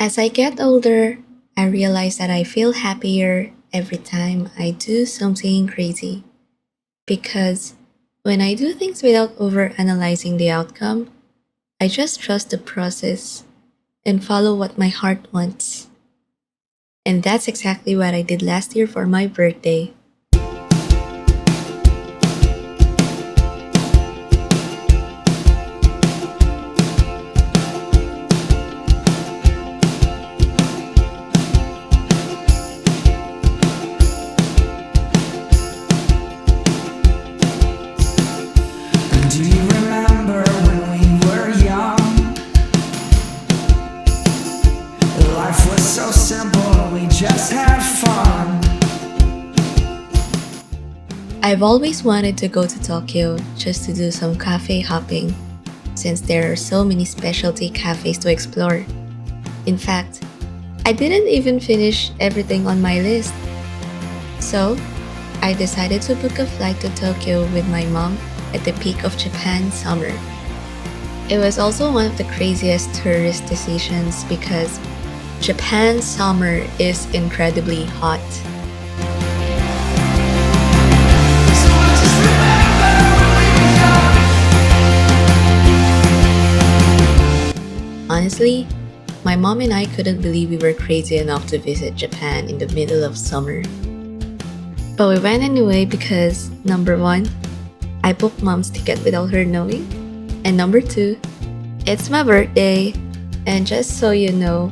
As I get older, I realize that I feel happier every time I do something crazy. Because when I do things without over-analyzing the outcome, I just trust the process and follow what my heart wants. And that's exactly what I did last year for my birthday. Do you remember when we were young? Life was so simple, we just had fun. I've always wanted to go to Tokyo just to do some cafe hopping, since there are so many specialty cafes to explore. In fact, I didn't even finish everything on my list. So, I decided to book a flight to Tokyo with my mom at the peak of Japan's summer. It was also one of the craziest tourist decisions because Japan's summer is incredibly hot. Honestly, my mom and I couldn't believe we were crazy enough to visit Japan in the middle of summer. But we went anyway because, number one, I booked mom's ticket without her knowing. And number two, it's my birthday. And just so you know,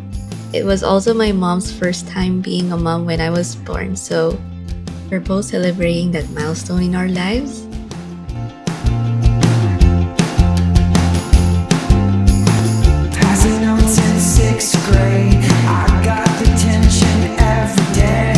it was also my mom's first time being a mom when I was born. So we're both celebrating that milestone in our lives. Passing notes in 6th grade, I got detention every day.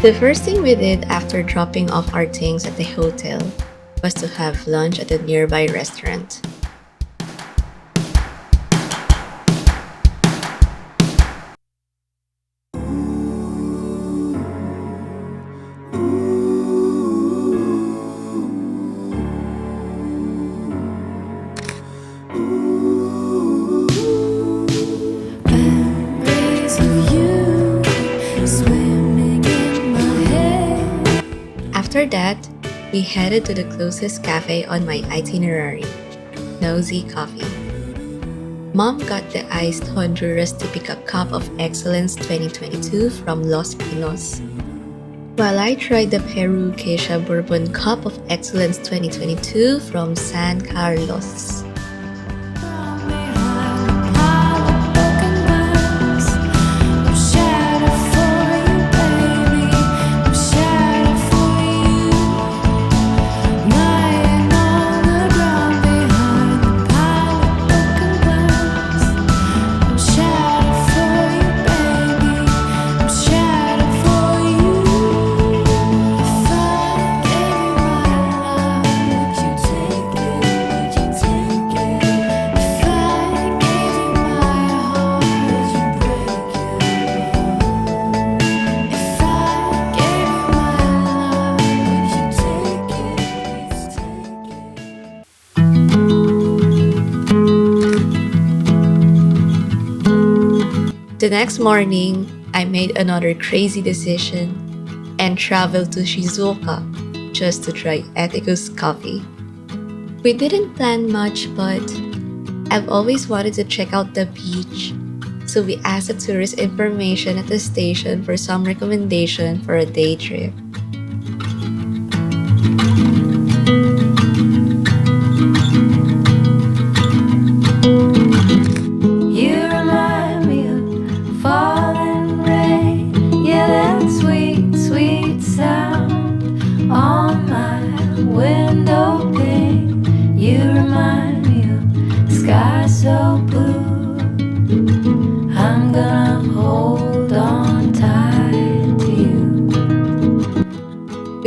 The first thing we did after dropping off our things at the hotel was to have lunch at a nearby restaurant. After that, we headed to the closest cafe on my itinerary, Nozy Coffee. Mom got the iced Honduras Typica Cup of Excellence 2022 from Los Pinos, while I tried the Peru Geisha Bourbon Cup of Excellence 2022 from San Carlos. The next morning, I made another crazy decision and traveled to Shizuoka just to try Ethicus coffee. We didn't plan much, but I've always wanted to check out the beach, so we asked the tourist information at the station for some recommendation for a day trip.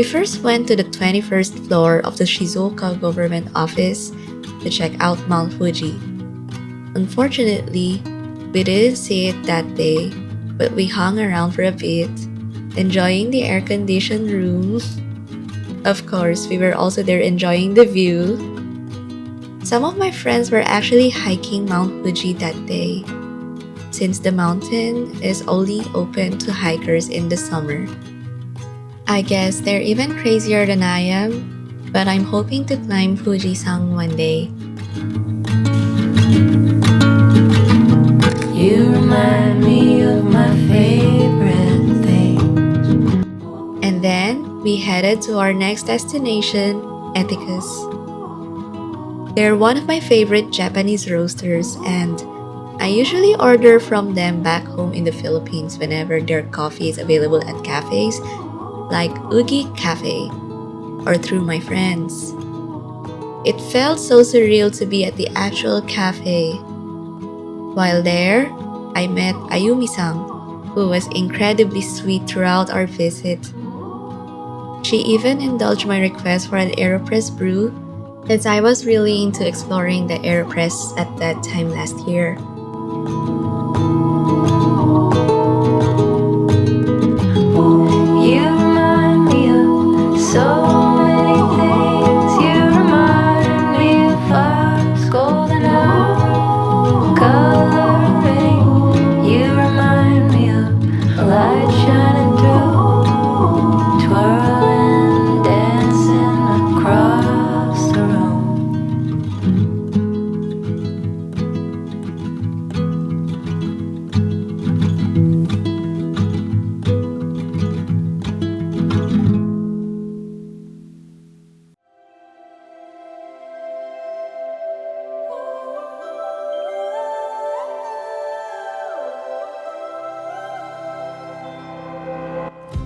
We first went to the 21st floor of the Shizuoka government office to check out Mount Fuji. Unfortunately, we didn't see it that day, but we hung around for a bit, enjoying the air-conditioned room. Of course, we were also there enjoying the view. Some of my friends were actually hiking Mount Fuji that day, since the mountain is only open to hikers in the summer. I guess they're even crazier than I am, but I'm hoping to climb Fuji-san one day. You remind me of my favorite thing. And then we headed to our next destination, Ethicus. They're one of my favorite Japanese roasters, and I usually order from them back home in the Philippines whenever their coffee is available at cafes like Ugi Cafe or through my friends. It felt so surreal to be at the actual cafe. While there, I met Ayumi-san, who was incredibly sweet throughout our visit. She even indulged my request for an AeroPress brew, as I was really into exploring the AeroPress at that time last year. You remind me of so many things. You remind me of flowers, golden hour, coloring. You remind me of a light shining through, twirling, dancing across the room.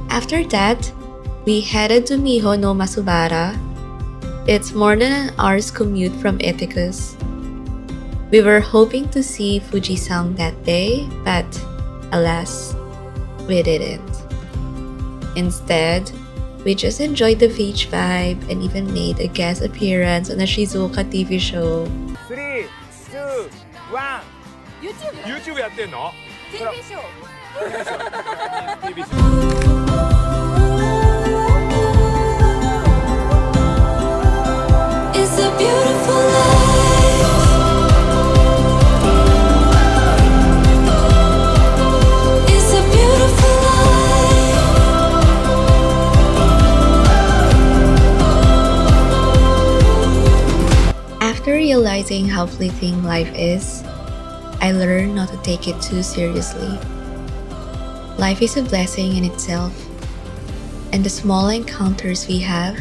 After that, we headed to Miho no Matsubara. It's more than an hour's commute from Ethicus. We were hoping to see Fuji-san that day, but alas, we didn't. Instead, we just enjoyed the beach vibe and even made a guest appearance on a Shizuoka TV show. 3、2、1 YouTube やってんの TV ショー TV ショー It's a beautiful life. It's a beautiful life. After realizing how fleeting life is, I learned not to take it too seriously. Life is a blessing in itself, and the small encounters we have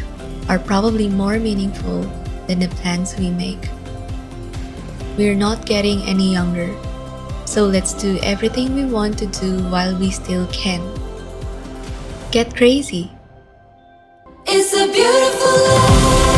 are probably more meaningful than the plans we make. We're not getting any younger, so let's do everything we want to do while we still can. Get crazy! It's a beautiful life.